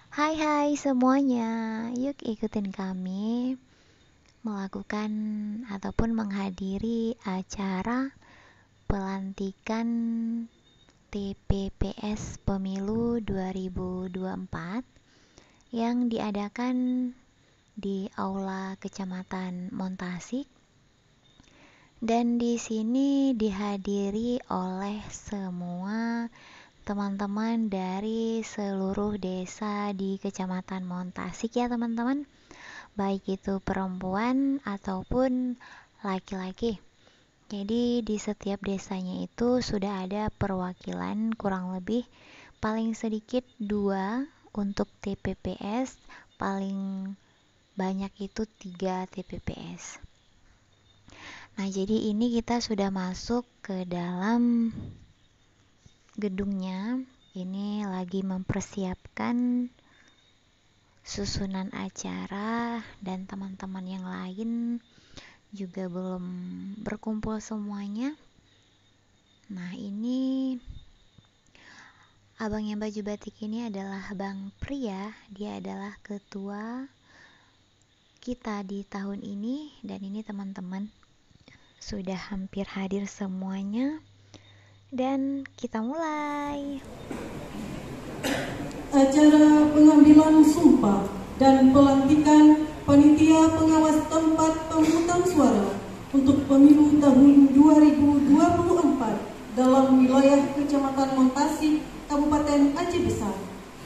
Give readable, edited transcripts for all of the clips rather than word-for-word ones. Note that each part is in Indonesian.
Hai hai semuanya, yuk ikutin kami melakukan ataupun menghadiri acara pelantikan TPPS Pemilu 2024 yang diadakan di Aula Kecamatan Montasik dan di sini dihadiri oleh semua teman-teman dari seluruh desa di Kecamatan Montasik ya teman-teman, baik itu perempuan ataupun laki-laki. Jadi di setiap desanya itu sudah ada perwakilan kurang lebih paling sedikit 2 untuk TPPS, paling banyak itu 3 TPPS. Nah, jadi ini kita sudah masuk ke dalam gedungnya. Ini lagi mempersiapkan susunan acara dan teman-teman yang lain juga belum berkumpul semuanya. Nah, ini abang yang baju batik ini adalah Bang Pria. Dia adalah ketua kita di tahun ini dan ini teman-teman sudah hampir hadir semuanya dan kita mulai. Acara pengambilan sumpah dan pelantikan panitia pengawas tempat pemungutan suara untuk pemilu tahun 2024 dalam wilayah Kecamatan Montasik, Kabupaten Aceh Besar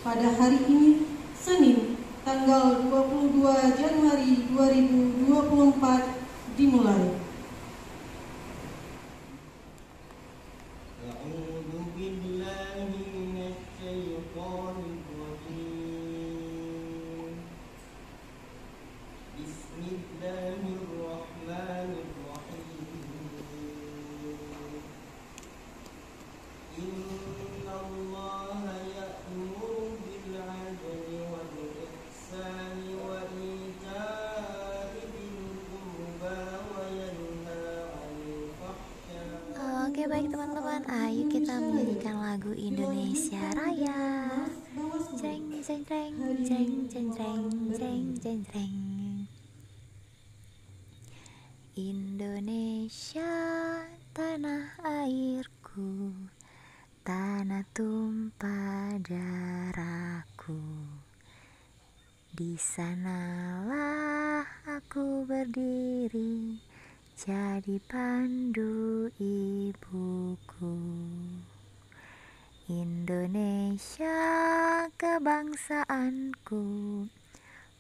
pada hari ini, Senin, tanggal 22 Januari 2024 dimulai. Oke baik teman-teman, ayo kita menyanyikan lagu Indonesia Raya. Jeng jeng jeng jeng jeng jeng jeng jeng jeng. Indonesia tanah airku, tanah tumpah darahku. Di sanalah aku berdiri, jadi pandu ibuku. Indonesia kebangsaanku,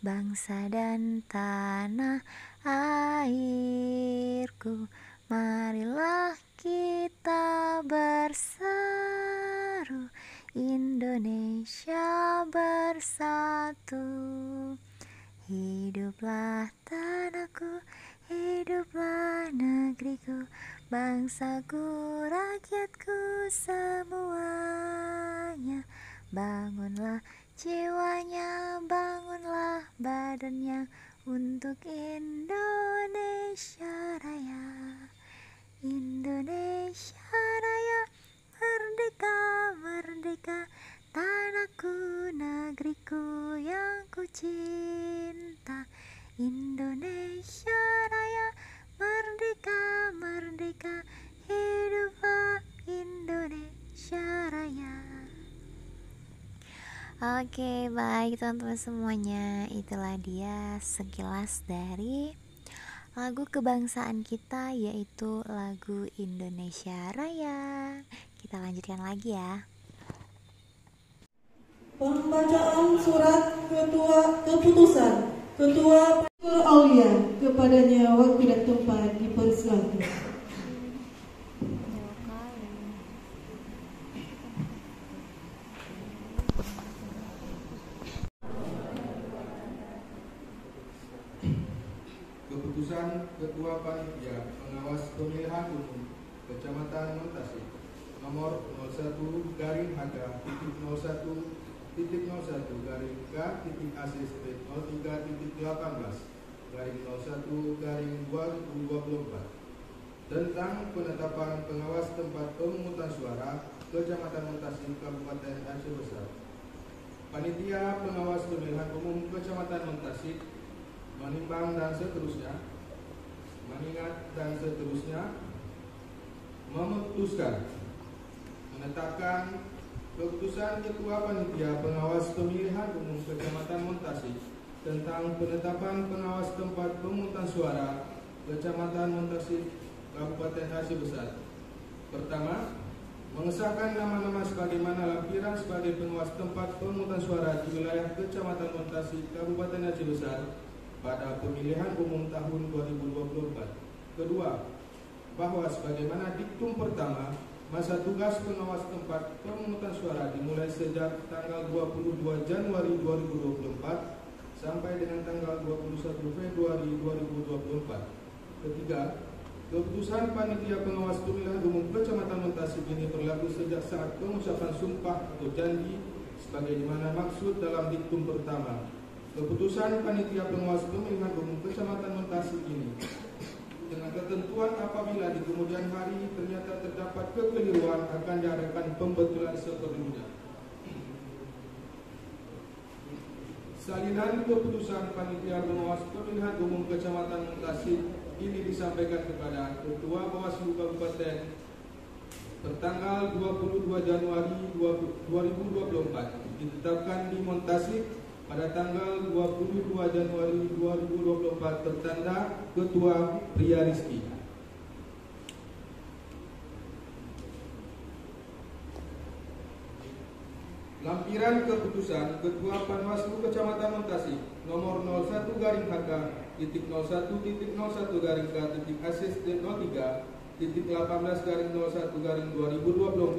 bangsa dan tanah airku. Marilah kita berseru, Indonesia bersatu. Hiduplah tanahku, hiduplah negeriku, bangsaku, rakyatku semuanya. Bangunlah jiwanya, bangunlah badannya untuk Indonesia Raya. Indonesia Raya, merdeka, merdeka, tanahku, negeriku yang ku cinta. Indonesia Raya, merdeka, merdeka, hiduplah Indonesia Raya. Oke, baik teman-teman semuanya, itulah dia sekilas dari lagu kebangsaan kita, yaitu lagu Indonesia Raya. Kita lanjutkan lagi ya. Pembacaan surat keputusan Ketua Aulia, kepadanya waktu dan tempat dipersilakan. Keputusan Ketua Panitia Pengawas Pemilihan Umum Kecamatan Montasik nomor 01-AC/01.AC/03.AC/01/2024 tentang penetapan pengawas tempat pemungutan suara Kecamatan Montasik, Kabupaten Aceh Besar. Panitia Pengawas Pemilihan Umum Kecamatan Muntasik menimbang dan seterusnya, mengingat dan seterusnya, memutuskan menetapkan keputusan Ketua Panitia Pengawas Pemilihan Umum Kecamatan Muntasik tentang penetapan pengawas tempat pemungutan suara Kecamatan Muntasik, Kabupaten Aceh Besar. Pertama, mengesahkan nama-nama sebagaimana lampiran sebagai pengawas tempat pemungutan suara di wilayah Kecamatan Muntasik, Kabupaten Aceh Besar pada pemilihan umum tahun 2024. Kedua, bahwa sebagaimana diktum pertama, masa tugas pengawas tempat pemungutan suara dimulai sejak tanggal 22 Januari 2024 sampai dengan tanggal 21 Februari 2024. Ketiga, keputusan Panitia Pengawas Pemilihan Umum Kecamatan Muntasik ini berlaku sejak saat pengucapan sumpah atau janji sebagaimana maksud dalam diktum pertama. Keputusan Panitia Pengawas Pemilihan Umum Kecamatan Muntasik ini dengan ketentuan apabila di kemudian hari ternyata terdapat kekeliruan akan diadakan pembetulan seperlunya. Salinan keputusan Panitia Pengawas Pemilihan Umum Kecamatan Muntasik ini disampaikan kepada Ketua Bawaslu Kabupaten bertanggal 22 Januari 2024, ditetapkan di Muntasik pada tanggal 22 Januari 2024, bertanda Ketua Pria Rizki. Lampiran keputusan Ketua Panwaslu Kecamatan Muntasik nomor 01-K-01-01-K-AC-03-18-01-2024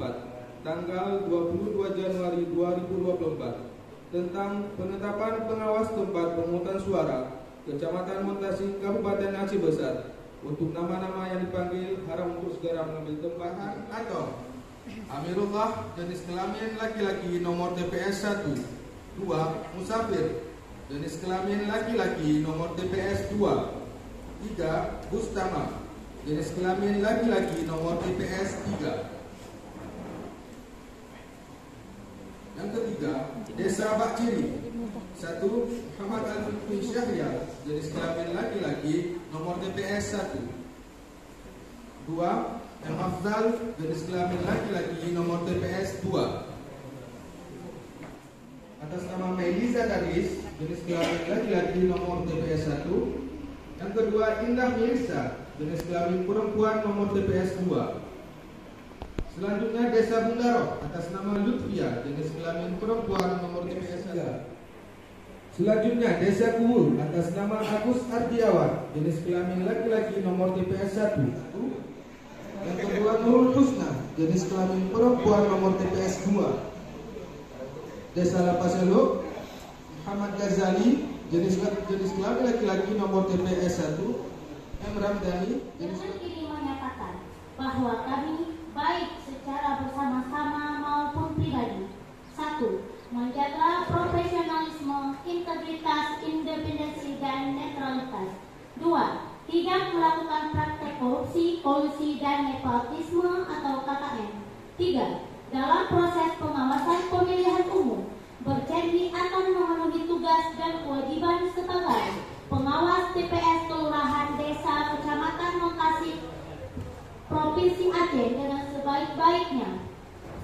tanggal 22 Januari 2024 tentang penetapan pengawas tempat pemungutan suara Kecamatan Muntasik, Kabupaten Aceh Besar. Untuk nama-nama yang dipanggil harap untuk segera mengambil tempat atau Amirullah, jenis kelamin laki-laki, nomor TPS 1. 2. Musafir, jenis kelamin laki-laki, nomor TPS 2. 3. Bustama, jenis kelamin laki-laki, nomor TPS 3. Yang ketiga, Desa Bakciri. 1. Muhammad Al-Lutfi Syahrial, jenis kelamin laki-laki, nomor TPS 1. 2. Al-Afdal, jenis kelamin laki-laki, nomor TPS 2. Atas nama Melisa Daris, jenis kelamin laki-laki, nomor TPS 1. Yang kedua, Indah Mirsa, jenis kelamin perempuan, nomor TPS 2. Selanjutnya Desa Bundaro, atas nama Lutfia, jenis kelamin perempuan, nomor TPS 3. Selanjutnya Desa Kuul, atas nama Agus Ardiawan, jenis kelamin laki-laki, nomor TPS 1. Yang kedua Nurul Husna, jenis kelamin perempuan, nomor TPS 2. Desa Lapaselo, Muhammad Ghazali, jenis kelamin laki-laki, nomor TPS 1. M. Ramdhani, jenis ini menyatakan bahwa kami baik secara bersama-sama maupun pribadi. 1. Menjaga profesionalisme, integritas, independensi, dan netralitas. 2. Tidak melakukan praktek korupsi, kolusi, dan nepotisme atau KKN. 3. Dalam proses pengawasan pemilihan umum, berjanji akan memenuhi tugas dan kewajiban sebagai pengawas TPS Kelurahan Desa Kecamatan Muntasik, Provinsi Aceh dengan sebaik-baiknya,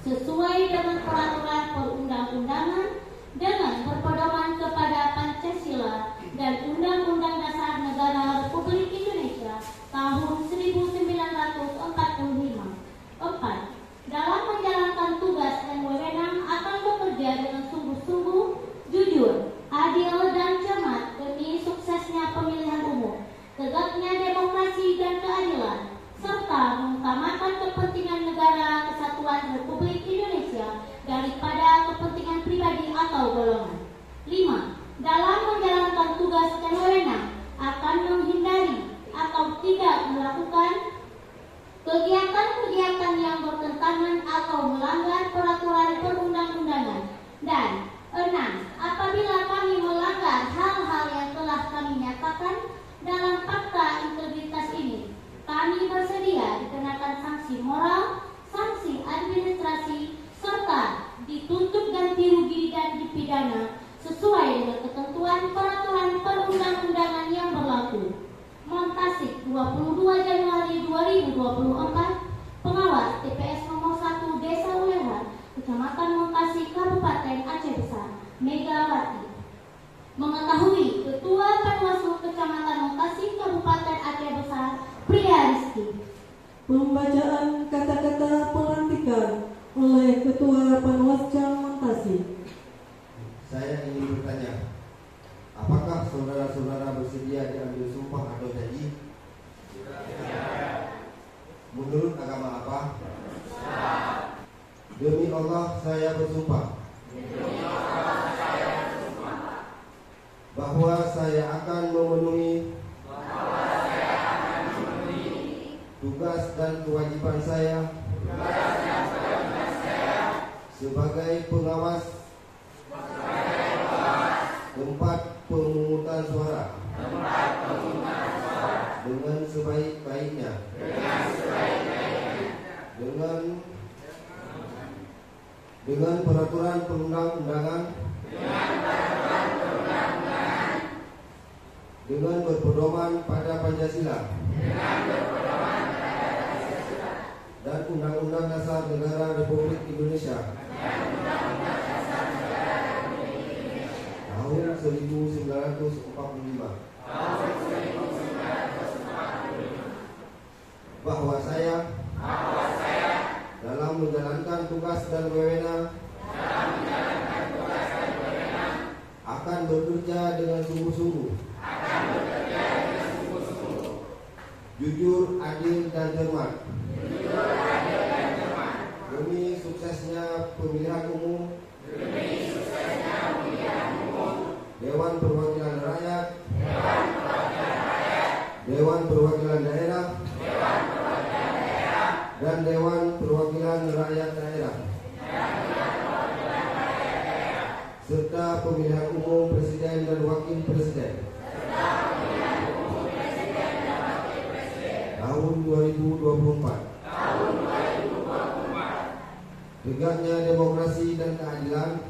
sesuai dengan peraturan perundang-undangan, dengan berpedoman kepada Pancasila dan Undang-Undang Dasar Negara Republik Indonesia tahun 1945. 4. Dalam menjalankan tugas dan wewenang akan bekerja dengan sungguh-sungguh, jujur, adil, dan cermat demi suksesnya pemilihan umum, tegaknya demokrasi dan keadilan, serta mengutamakan kepentingan negara kesatuan Republik Indonesia daripada kepentingan pribadi atau golongan. 5. Dalam menjalankan tugas dan wewenang akan menghindari atau tidak melakukan kegiatan-kegiatan yang bertentangan atau melanggar peraturan perundang-undangan. Dan 6. Apabila kami melanggar hal-hal yang telah kami nyatakan dalam fakta integritas ini, kami bersedia dikenakan sanksi moral, sanksi administrasi, serta dituntut ganti rugi dan dipidana pidana sesuai dengan ketentuan peraturan perundang-undangan yang berlaku. Montasik 22 Januari 2024. Pengawas TPS nomor 1 Desa Ulehan, Kecamatan Montasik, Kabupaten Aceh Besar, Megawati. Mengetahui Ketua Panwaslu Kecamatan Montasik, Kabupaten Aceh Besar, Pria Rizky. Pembacaan kata-kata pelantikan oleh Ketua Panwascam Montasik. Saya ingin bertanya, apakah saudara-saudara bersedia diambil sumpah atau janji? Menurut agama apa? Demi Allah saya bersumpah bahwa saya akan memenuhi tugas dan kewajiban saya sebagai pengawas tempat pemungutan suara dengan sebaik-baiknya, dengan peraturan perundang-undangan, dengan berpedoman pada Pancasila dan Undang-Undang Dasar Negara Republik Indonesia tahun 1945, bahwa saya dalam menjalankan tugas dan wewenang akan bekerja dengan sungguh-sungguh, jujur, adil, dan cermat demi suksesnya pemilihan umum Dewan Perwakilan Rakyat, Dewan Perwakilan Daerah, dan Dewan Perwakilan Rakyat Daerah, serta pemilihan umum Presiden dan Wakil Presiden tahun 2024. Tegaknya demokrasi dan keadilan,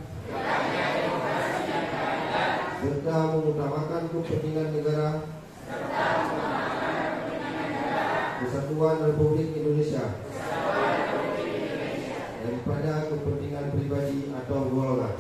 serta mengutamakan kepentingan negara Kesatuan Republik Indonesia daripada kepentingan pribadi atau golongan.